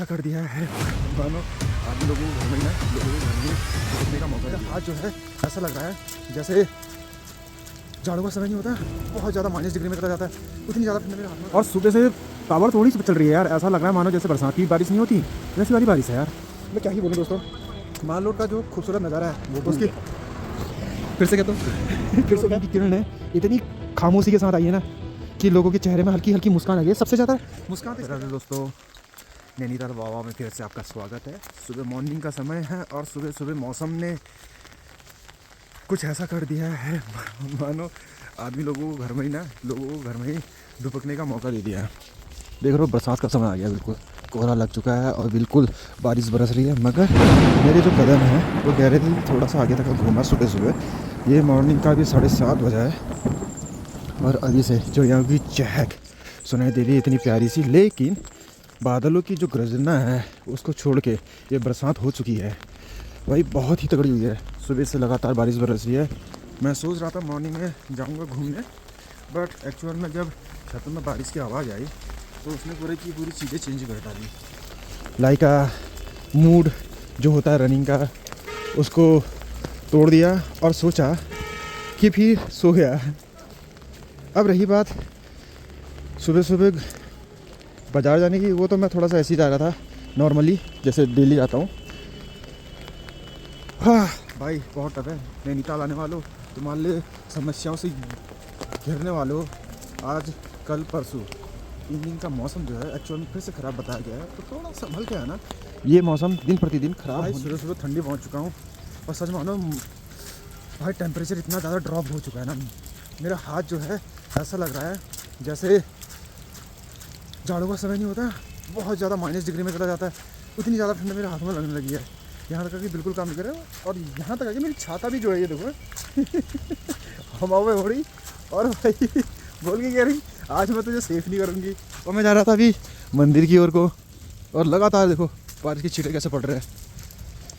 कर दिया है मानो आदमी लोगों को घर में ना लोगों को घर में घूमने का मौका है। आज जो है ऐसा लग रहा है जैसे झाड़ू का समय नहीं होता, बहुत ज़्यादा -डिग्री में चला जाता है, उतनी ज़्यादा ठंड मेरे हाथ में। और सुबह से पावर थोड़ी सी चल रही है यार, ऐसा लग रहा है मानो जैसे बरसात की बारिश नहीं होती वैसी वाली बारिश है यार। मैं क्या ही बोलूँ दोस्तों, माल रोड का जो खूबसूरत नज़ारा है वो तो उसकी फिर से कहता हूँ फिर से की किरण है इतनी खामोशी के साथ आई है ना कि लोगों के चेहरे में हल्की हल्की मुस्कान आ गई है। सबसे ज़्यादा मुस्कान दोस्तों नैनीताल वावा में फिर से आपका स्वागत है। सुबह मॉर्निंग का समय है और सुबह सुबह मौसम ने कुछ ऐसा कर दिया है मानो आदमी लोगों को घर में ही ना लोगों को घर में ही दुपकने का मौका दे दिया है। देख रहे हो बरसात का समय आ गया, बिल्कुल कोहरा लग चुका है और बिल्कुल बारिश बरस रही है। मगर मेरे जो कदम है वो कह रहे थे थोड़ा सा आगे तक घूमा सुबह सुबह। ये मॉर्निंग का भी 7:30 बजा है और अभी से जो यहाँ की चहक सुनाई दे रही है इतनी प्यारी सी, लेकिन बादलों की जो गर्जना है उसको छोड़ के ये बरसात हो चुकी है भाई, बहुत ही तगड़ी हुई है। सुबह से लगातार बारिश बरस रही है। मैं सोच रहा था मॉर्निंग में जाऊंगा घूमने, बट एक्चुअल में जब छत में बारिश की आवाज़ आई तो उसने पूरी चीज़ें चेंज कर डाली। लाइक मूड जो होता है रनिंग का उसको तोड़ दिया और सोचा कि फिर सो गया। अब रही बात सुबह सुबह बाज़ार जाने की, वो तो मैं थोड़ा सा ऐसे ही जा रहा था नॉर्मली जैसे डेली जाता हूँ। हाँ भाई बहुत टफ है नैनीताल आने वालों, तुम्हारे लिए समस्याओं से घिरने वालों। आज कल परसों 3 दिन का मौसम जो है एक्चुअल में फिर से ख़राब बताया गया है, तो थोड़ा संभल के है ना। ये मौसम दिन प्रतिदिन ख़राब है। सुबह सुबह ठंडी पहुँच चुका हूँ और सच मानो भाई टेम्परेचर इतना ज़्यादा ड्रॉप हो चुका है ना, मेरा हाथ जो है ऐसा लग रहा है जैसे झाड़ू का समय नहीं होता, बहुत ज़्यादा -डिग्री में चला जाता है, उतनी ज़्यादा ठंड मेरे हाथ में लगने लगी है। यहाँ तक कि बिल्कुल काम नहीं कर रहा, और यहाँ तक कि मेरी छाता भी जो है ये देखो हवा हो रही और भाई बोल के कह रही आज मैं तुझे सेफ नहीं करूँगी। और मैं जा रहा था अभी मंदिर की ओर को और लगातार देखो बारिश की छींटे कैसे पड़ रहे हैं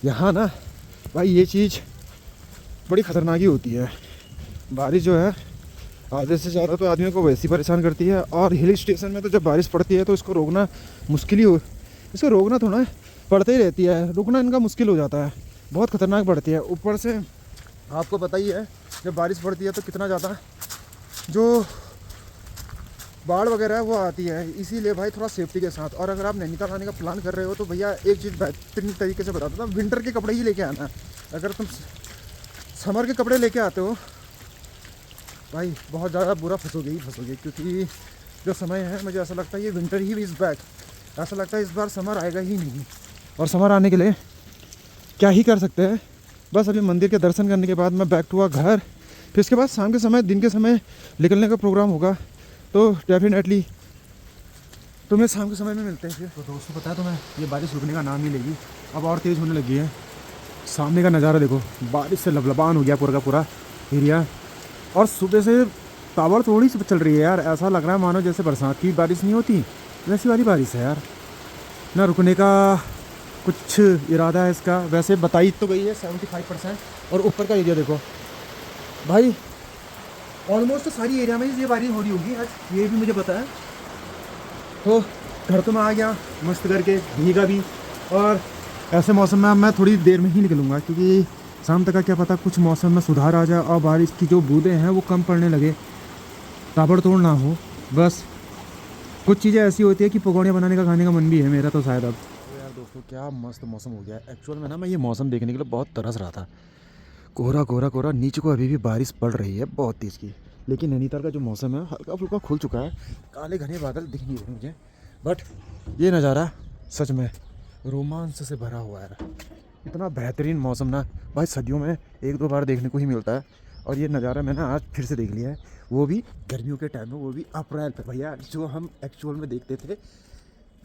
यहाँ ना। भाई ये चीज़ बड़ी ख़तरनाक ही होती है, बारिश जो है आधे से ज़्यादा तो आदमियों को वैसे ही परेशान करती है। और हिल स्टेशन में तो जब बारिश पड़ती है तो इसको रोकना मुश्किल ही हो, इसको रोकना थोड़ा पड़ते ही रहती है, रुकना इनका मुश्किल हो जाता है, बहुत ख़तरनाक पड़ती है। ऊपर से आपको पता ही है जब बारिश पड़ती है तो कितना ज़्यादा जो बाढ़ वगैरह है वो आती है, इसीलिए भाई थोड़ा सेफ्टी के साथ। और अगर आप नैनीताल आने का प्लान कर रहे हो तो भैया एक चीज़ बेहतरीन तरीके से बताता हूँ, विंटर के कपड़े ही लेके आना। अगर तुम समर के कपड़े लेके आते हो भाई बहुत ज़्यादा बुरा फंसोगे, क्योंकि जो समय है मुझे ऐसा लगता है ये विंटर ही इज़ बैक। ऐसा लगता है इस बार समर आएगा ही नहीं। और समर आने के लिए क्या ही कर सकते हैं, बस अभी मंदिर के दर्शन करने के बाद मैं बैक टू घर, फिर इसके बाद शाम के समय दिन के समय निकलने का प्रोग्राम होगा, तो डेफिनेटली तुम्हें शाम के समय में मिलते हैं फिर। तो दोस्तों पता है तुम्हें ये बारिश रुकने का नाम नहीं लेगी, अब और तेज़ होने लगी है। सामने का नज़ारा देखो, बारिश से लबलबान हो गया पूरा का पूरा एरिया। और सुबह से पावर थोड़ी सी चल रही है यार, ऐसा लग रहा है मानो जैसे बरसात की बारिश नहीं होती वैसी वाली बारिश है यार। ना रुकने का कुछ इरादा है इसका, वैसे बताई तो गई है 75%। और ऊपर का एरिया देखो भाई, ऑलमोस्ट सारी एरिया में ये बारिश हो रही होगी आज, ये भी मुझे पता है। तो घर तो मैं आ गया मस्त करके, भीगा भी। और ऐसे मौसम में मैं थोड़ी देर में ही निकलूँगा, क्योंकि शाम तक का क्या पता कुछ मौसम में सुधार आ जाए और बारिश की जो बूंदें हैं वो कम पड़ने लगे, ताबड़तोड़ ना हो। बस कुछ चीज़ें ऐसी होती है कि पकौड़े बनाने का खाने का मन भी है मेरा तो शायद अब। तो यार दोस्तों क्या मस्त मौसम हो गया है। एक्चुअल में ना मैं ये मौसम देखने के लिए बहुत तरस रहा था। कोहरा कोहरा कोहरा, नीचे को अभी भी बारिश पड़ रही है बहुत तेज़ की, लेकिन नैनीताल का जो मौसम है हल्का फुल्का खुल चुका है, काले घने बादल दिख नहीं रहे मुझे। बट ये नज़ारा सच में रोमांच से भरा हुआ है। इतना बेहतरीन मौसम ना भाई सदियों में 1-2 बार देखने को ही मिलता है, और ये नज़ारा मैंने आज फिर से देख लिया है, वो भी गर्मियों के टाइम में, वो भी अप्रैल पे भैया। जो हम एक्चुअल में देखते थे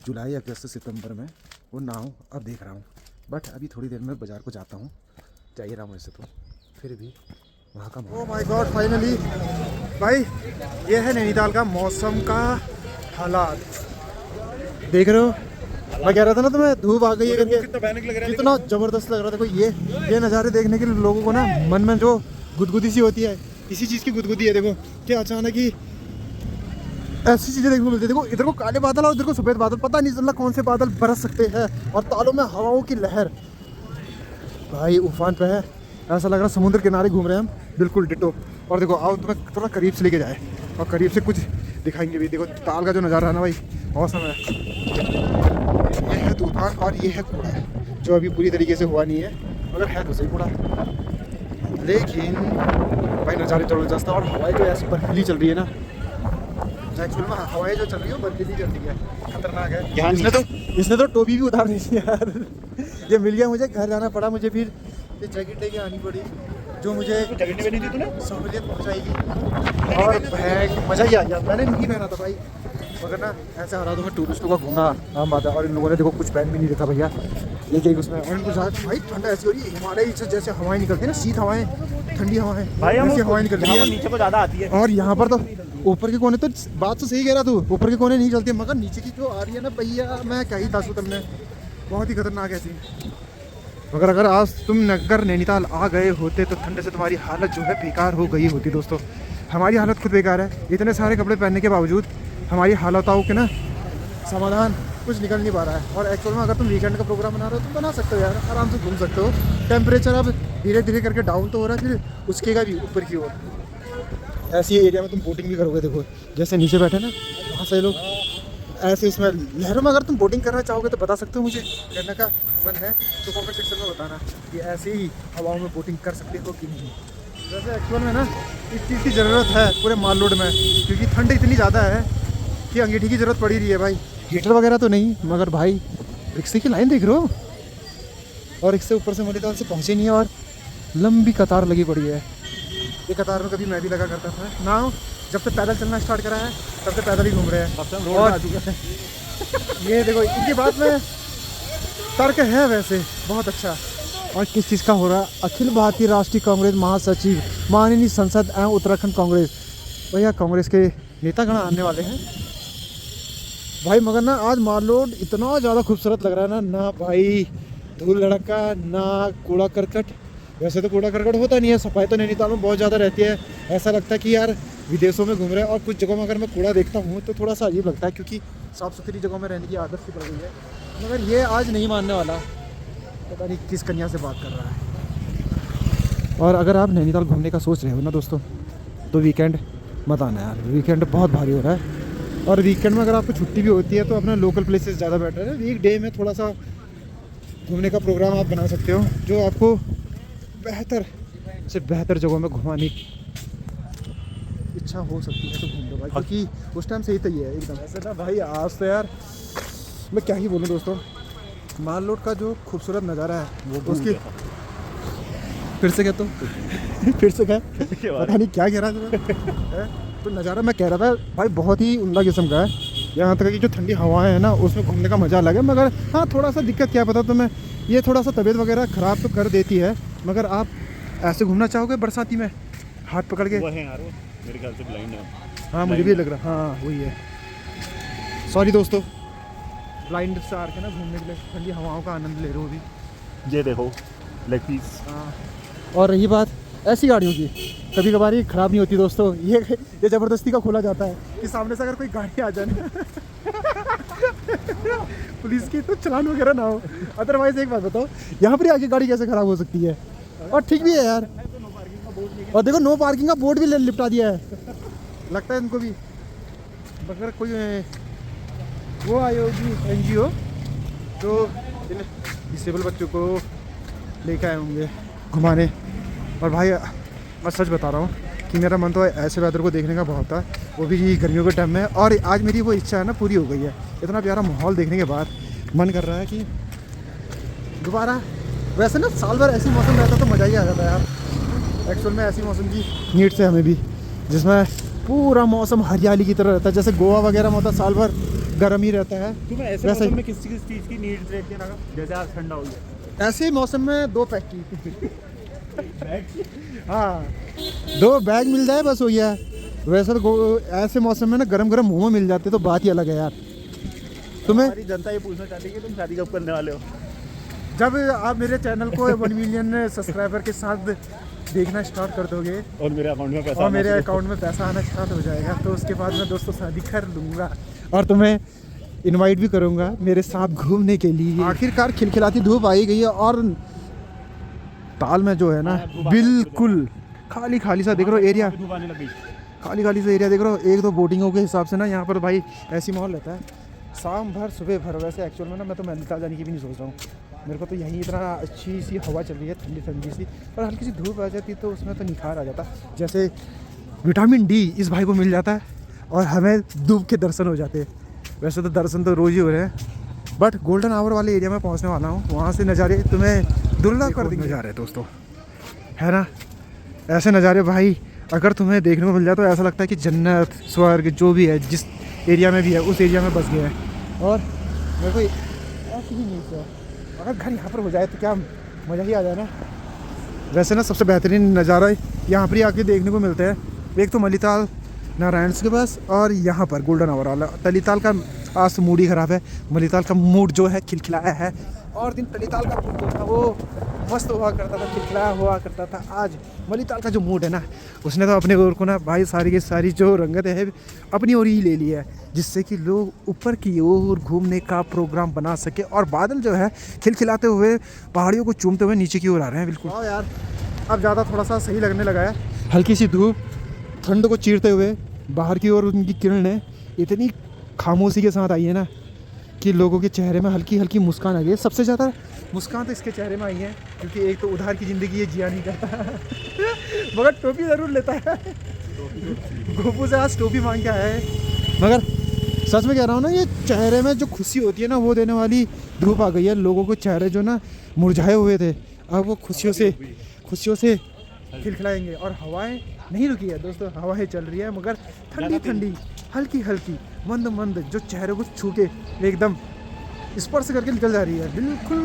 जुलाई अगस्त सितंबर में, वो ना हो अब देख रहा हूँ। बट अभी थोड़ी देर में बाज़ार को जाता हूँ, जा ही रहा हूँ ऐसे तो, फिर भी वहाँ का ओह माय गॉड फाइनली भाई ये है नैनीताल का मौसम का हालात, देख रहे हो। मैं कह रहा था ना तुम्हें धूप आ गई है करके, कितना ज़बरदस्त लग रहा था। देखो ये नज़ारे देखने के लिए लोगों को ना मन में जो गुदगुदी सी होती है, इसी चीज़ की गुदगुदी है। देखो कि अचानक ही ऐसी चीज़ें देखने को मिलती है। देखो इधर को काले बादल और इधर को सफ़ेद बादल, पता नहीं चल रहा कौन से बादल बरस सकते हैं। और तालों में हवाओं की लहर भाई उफान पे है, ऐसा लग रहा है समुद्र किनारे घूम रहे हैं हम, बिल्कुल डिटो। और देखो आओ तुम्हें थोड़ा करीब से लेके जाए और करीब से कुछ दिखाएंगे भी। देखो ताल का जो नज़ारा है ना भाई, मौसम है, ये है तूफान और ये है कूड़ा, जो अभी पूरी तरीके से हुआ नहीं है, मगर है तो सही कूड़ा। लेकिन भाई नज़ारे ज़बरदस्त है। और हवाएं जो ऐसी बर्फीली चल रही है ना, एक्चुअल में हवाएं जो चल रही है बर्फीली चल रही है, खतरनाक है। इसने तो टोपी भी उतार दी थी यार। ये मिल गया मुझे, घर जाना पड़ा मुझे, फिर ये जैकेट लेके आनी पड़ी जो मुझे जैकेट नहीं थी तूने, सहूलियत पहुँचाएगी। और बैग मज़ा ही आ गया, मैंने नहीं पहना था भाई, मगर ना ऐसे हालातों में टूरिस्टों का घूमना आम बात है। और इन लोगों ने देखो कुछ पहन भी नहीं रखा भैया, ये क्या उसमें। और इनको ज़्यादा भाई ठंडा ऐसी हो रही है, हिमालय से जैसे हवाएं निकलती है ना, शीत हवाएं, ठंडी हवाएं, ऐसी हवाएं निकल रही है नीचे को ज़्यादा आती है। और यहाँ पर तो ऊपर के कोने, तो बात तो सही कह रहा तू, ऊपर के कोने नहीं चलते, मगर नीचे की जो आ रही है ना भैया, मैं क्या ही तासू तुमने, बहुत ही खतरनाक है सीन। मगर अगर आज तुम नगर नैनीताल आ गए होते तो ठंड से तुम्हारी हालत जो है बेकार हो गई होती दोस्तों। हमारी हालत खुद बेकार है, इतने सारे कपड़े पहनने के बावजूद हमारी हालतों के ना समाधान कुछ निकल नहीं पा रहा है। और एक्चुअल में अगर तुम वीकेंड का प्रोग्राम बना रहे हो तो बना सकते हो यार, आराम से घूम सकते हो। टेम्परेचर अब धीरे धीरे करके डाउन तो हो रहा है, फिर उसके का भी ऊपर की ओर। ऐसी एरिया में तुम बोटिंग भी करोगे, देखो जैसे नीचे बैठे ना वहाँ से लोग ऐसे इसमें लहरों में, अगर तुम बोटिंग करना चाहोगे तो बता सकते हो, मुझे करने का मन है तो कमेंट सेक्शन में बताना कि ऐसे ही हवाओं में बोटिंग कर सकते हो कि नहीं। वैसे एक्चुअल में ना इस चीज़ की ज़रूरत है पूरे माल रोड में, क्योंकि ठंड इतनी ज़्यादा है कि अंगीठी की ज़रूरत पड़ी रही है भाई। हीटर वगैरह तो नहीं, मगर भाई रिक्शे की लाइन देख रहे हो, और रिक्शे ऊपर से नैनीताल से पहुँचे नहीं है और लंबी कतार लगी पड़ी है। ये कतार में कभी मैं भी लगा करता था ना, जब से पैदल चलना स्टार्ट करा है तब से पैदल ही घूम रहे हैं। और ये देखो इनकी बात में तर्क है वैसे बहुत अच्छा। और किस चीज़ का हो रहा है, अखिल भारतीय राष्ट्रीय कांग्रेस महासचिव माननीय संसद एवं उत्तराखंड कांग्रेस, भैया कांग्रेस के नेतागण आने वाले हैं भाई। मगर ना आज मालरोड इतना ज़्यादा खूबसूरत लग रहा है ना भाई, धूल लड़का ना कूड़ा करकट। वैसे तो कूड़ा करकट होता नहीं है, सफाई तो नैनीताल में बहुत ज़्यादा रहती है, ऐसा लगता है कि यार विदेशों में घूम रहे हैं। और कुछ जगहों में अगर मैं कूड़ा देखता हूँ तो थोड़ा सा अजीब लगता है, क्योंकि साफ़ सुथरी जगहों में रहने की आदत सी पड़ गई है। मगर ये आज नहीं मानने वाला, पता नहीं किस कन्या से बात कर रहा है। और अगर आप नैनीताल घूमने का सोच रहे हो ना दोस्तों, तो वीकेंड मत आना यार, वीकेंड बहुत भारी हो रहा है। और वीकेंड में अगर आपको छुट्टी भी होती है तो अपना लोकल प्लेसेस ज़्यादा बेटर है। वीक डे में थोड़ा सा घूमने का प्रोग्राम आप बना सकते हो, जो आपको बेहतर से बेहतर जगहों में घुमाने की इच्छा हो सकती है तो घूम लो भाई, क्योंकि उस टाइम सही तो ये है एकदम। ऐसे ना भाई आज तो यार मैं क्या ही बोलूँ दोस्तों, माल रोड का जो खूबसूरत नज़ारा है वो उसकी फिर से कहता हूँ फिर से कह पता नहीं क्या कह रहा था तो नज़ारा मैं कह रहा था भाई बहुत ही उम्दा किस्म का है। यहाँ तक कि जो ठंडी हवाएं हैं ना उसमें घूमने का मज़ा अलग है। मगर हाँ थोड़ा सा दिक्कत क्या पता तुम्हें, ये थोड़ा सा तबीयत वगैरह ख़राब तो कर देती है। मगर आप ऐसे घूमना चाहोगे बरसाती में हाथ पकड़ के, वो है यार, वो मेरे ख्याल से ब्लाइंड है। हाँ मुझे भी लग रहा, हाँ वही है, सॉरी दोस्तों, ब्लाइंड से आ के ना घूमने के लिए ठंडी हवाओं का आनंद ले रहे हो अभी। ये देखो लेग पीस। हाँ और रही बात ऐसी गाड़ियों की, कभी कभार ये ख़राब नहीं होती दोस्तों, ये ज़बरदस्ती का खोला जाता है कि सामने से अगर कोई गाड़ी आ जाए पुलिस की तो चलान वगैरह ना हो। अदरवाइज एक बात बताओ, यहाँ पर आगे गाड़ी कैसे ख़राब हो सकती है? और ठीक भी है यार, और देखो नो पार्किंग का बोर्ड भी लिपटा दिया है, लगता है इनको भी अगर कोई वो आई होगी NGO तो इन डिसेबल बच्चों को लेकर आए होंगे घुमाने। और भाई मैं सच बता रहा हूँ कि मेरा मन तो ऐसे वेदर को देखने का बहुत था, वो भी गर्मियों के टाइम में। और आज मेरी वो इच्छा है ना पूरी हो गई है, इतना प्यारा माहौल देखने के बाद मन कर रहा है कि दोबारा। वैसे ना साल भर ऐसी मौसम रहता तो मज़ा ही आ जाता यार। एक्चुअल में ऐसी मौसम की नीड से हमें भी, जिसमें पूरा मौसम हरियाली की तरह रहता है, जैसे गोवा वगैरह में होता है साल भर गर्म ही रहता है। तुम्हें ऐसे मौसम में किस चीज़ की नीड रहती है ना, जैसे आज ठंडा हो गया ऐसे मौसम में 2 पैक की हाँ 2 बैग मिल जाए बस हो गया। वैसे तो ऐसे मौसम में ना गरम गरम मोमो मिल जाते तो बात ही अलग है यार। तुम्हें हमारी जनता ये पूछना चाहती है कि तुम शादी कब करने वाले हो? जब आप मेरे चैनल को 1 मिलियन सब्सक्राइबर के साथ देखना स्टार्ट कर दोगे और मेरे अकाउंट में पैसा और मेरे अकाउंट में पैसा आना स्टार्ट हो जाएगा, तो उसके बाद मैं दोस्तों शादी कर लूँगा और तुम्हें इनवाइट भी करूँगा मेरे साथ घूमने के लिए। आखिरकार खिलखिलाती धूप आई गई है और ताल में जो है ना बिल्कुल खाली खाली सा देख रहे हो एरिया, धूप आने लग गई। खाली खाली सा एरिया देख रहे हो। एक दो बोटिंगों के हिसाब से ना यहाँ पर भाई ऐसी माहौल रहता है शाम भर सुबह भर। वैसे एक्चुअल में ना मैं तो नैनीताल जाने की भी नहीं सोच रहा हूँ, मेरे को तो यहीं इतना अच्छी सी हवा चल रही है ठंडी ठंडी सी, और हल्की सी धूप आ जाती तो उसमें तो निखार आ जाता। जैसे विटामिन डी इस भाई को मिल जाता है और हमें धूप के दर्शन हो जाते हैं। वैसे तो दर्शन तो रोज़ ही हो रहे हैं, बट गोल्डन आवर वाले एरिया में पहुँचने वाला हूँ, वहाँ से नज़ारे तुम्हें दुर्लभ कर देंगे। नज़ारे दोस्तों है ना, ऐसे नज़ारे भाई अगर तुम्हें देखने को मिल जाए तो ऐसा लगता है कि जन्नत स्वर्ग जो भी है जिस एरिया में भी है उस एरिया में बस गया है। और मेरे को ऐसी ही न्यूज़ है, अगर घर यहाँ पर हो जाए तो क्या मज़ा ही आ जाए ना। वैसे ना सबसे बेहतरीन नज़ारा यहाँ पर ही आके देखने को मिलता है, एक तो मलीताल नारायण्स के पास और यहाँ पर गोल्डन आवर वाला। तलीताल का आज तो मूड ही ख़राब है, मलीताल का मूड जो है खिलखिलाया है, और दिन तलीताल का मूड जो था वो मस्त हुआ करता था, खिलखिलाया हुआ करता था। आज मलीताल का जो मूड है ना उसने तो अपने ओर को ना भाई सारी की सारी जो रंगत है अपनी ओर ही ले ली है, जिससे कि लोग ऊपर की ओर घूमने का प्रोग्राम बना सके। और बादल जो है खिलखिलाते हुए पहाड़ियों को चूमते हुए नीचे की ओर आ रहे हैं। बिल्कुल हाँ यार, अब ज़्यादा थोड़ा सा सही लगने लगा है। हल्की सी धूप ठंड को चीरते हुए बाहर की ओर उनकी किरणें इतनी खामोशी के साथ आई है ना कि लोगों के चेहरे में हल्की हल्की मुस्कान आ गई है। सबसे ज़्यादा मुस्कान तो इसके चेहरे में आई है क्योंकि एक तो उधार की ज़िंदगी ये जिया नहीं करता मगर टोपी ज़रूर लेता है। गोपू से आज टोपी मांग के आया है, मगर सच में कह रहा हूँ ना, ये चेहरे में जो खुशी होती है ना वो देने वाली धूप आ गई है। लोगों के चेहरे जो ना मुरझाए हुए थे अब वो खुशियों से खिलखिलाएंगे। और हवाएं नहीं रुकी है दोस्तों, हवाएं चल रही है मगर ठंडी ठंडी हल्की हल्की मंद मंद, जो चेहरे को छू के एकदम स्पर्श करके निकल जा रही है, बिल्कुल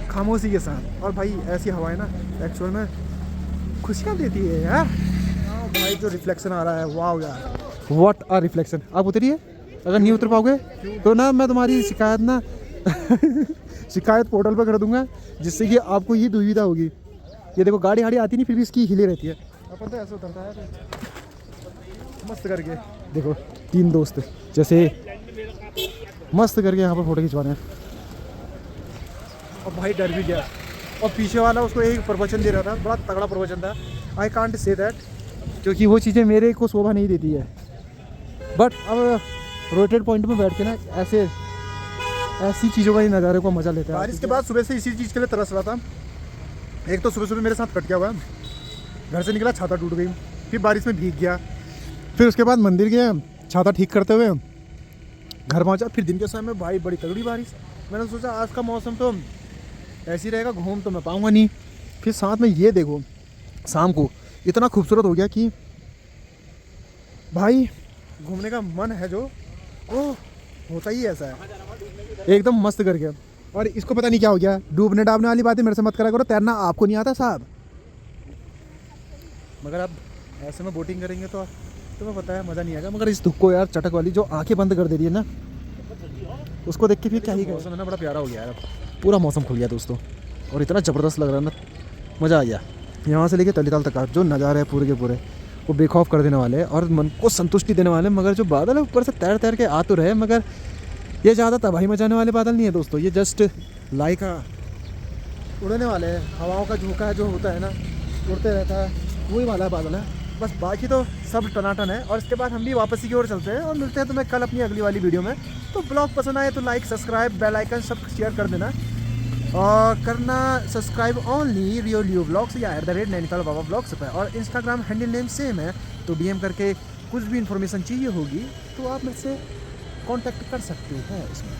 खामोशी के साथ। और भाई ऐसी हवाएं ना एक्चुअल में खुशियाँ देती है यार। भाई जो रिफ्लेक्शन आ रहा है, वाह यार, व्हाट आ रिफ्लेक्शन। आप उतरिए, अगर नहीं उतर पाओगे तो ना मैं तुम्हारी शिकायत ना शिकायत पोर्टल पर कर दूंगा, जिससे कि आपको ये दुविधा होगी। ये देखो गाड़ी आती नहीं फिर भी इसकी हिली रहती है। अपन तो ऐसे उतरता है मस्त करके, देखो 3 दोस्त जैसे मस्त करके यहाँ पर फोटो खिंचवा रहे हैं। और भाई डर भी गया, और पीछे वाला उसको एक प्रवचन दे रहा था, बड़ा तगड़ा प्रवचन था। आई कांट से दैट क्योंकि वो चीज़ें मेरे को शोभा नहीं देती है, बट अब रोटेड पॉइंट में बैठ के ना ऐसी चीज़ों का ही नज़ारे को मज़ा लेता है। बारिश के बाद सुबह से इसी चीज़ के लिए तरस रहा था। एक तो सुबह मेरे साथ कट गया हुआ है, घर से निकला छाता टूट गई, फिर बारिश में भीग गया, फिर उसके बाद मंदिर गया छाता ठीक करते हुए, घर पहुंचा, फिर दिन के समय में भाई बड़ी तगड़ी बारिश। मैंने सोचा आज का मौसम तो ऐसे ही रहेगा, घूम तो मैं पाऊंगा नहीं। फिर साथ में ये देखो शाम को इतना खूबसूरत हो गया कि भाई घूमने का मन है जो वो होता ही ऐसा है, एकदम मस्त करके। और इसको पता नहीं क्या हो गया, डूबने डाबने वाली बातें मेरे से मत करा करो, तैरना आपको नहीं आता साहब। मगर अब ऐसे में बोटिंग करेंगे तो तुम्हें पता है मज़ा नहीं आएगा। मगर इस धूप को यार चटक वाली जो आंखें बंद कर दे रही है ना, उसको देख के फिर क्या ही करें। मौसम है ना बड़ा प्यारा हो गया यार, पूरा मौसम खुल गया दोस्तों, और इतना ज़बरदस्त लग रहा है ना, मज़ा आ गया। यहाँ से लेके तलीताल तक जो नज़ारे हैं पूरे के पूरे वो बेखौफ कर देने वाले हैं और मन को संतुष्टि देने वाले हैं। मगर जो बादल है ऊपर से तैर के आ तो रहे, मगर ये ज़्यादा तबाही मचाने वाले बादल नहीं है दोस्तों, ये जस्ट लाइक उड़ने वाले हैं। हवाओं का झोंका जो होता है ना, उड़ते रहता है, वही वाला बादल है बस। बाकी तो सब टनाटन है। और इसके बाद हम भी वापसी की ओर चलते हैं और मिलते हैं तुम्हें कल अपनी अगली वाली वीडियो में। तो ब्लॉग पसंद आए तो लाइक सब्सक्राइब बेल आइकन सब शेयर कर देना, और करना सब्सक्राइब ओनली रियो ब्लॉग्स या @नैनीताल बाबा ब्लॉग्स पर। और इंस्टाग्राम हैंडल नेम सेम है, तो DM करके कुछ भी इन्फॉर्मेशन चाहिए होगी तो आप मुझसे कांटेक्ट कर सकते हैं इसमें।